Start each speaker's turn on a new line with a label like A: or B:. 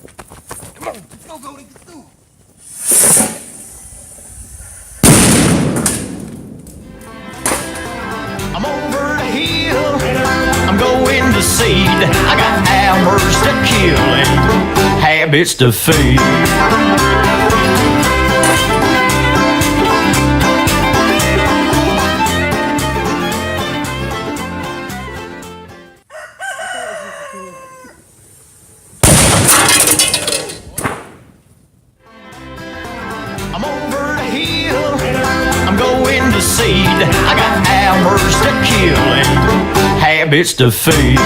A: Come on, let's go, Goldie, let's go.
B: I'm over the hill, I'm going to seed. I got hours to kill and habits to feed. I'm over the hill, I'm going to seed. I got hours to kill and habits to feed.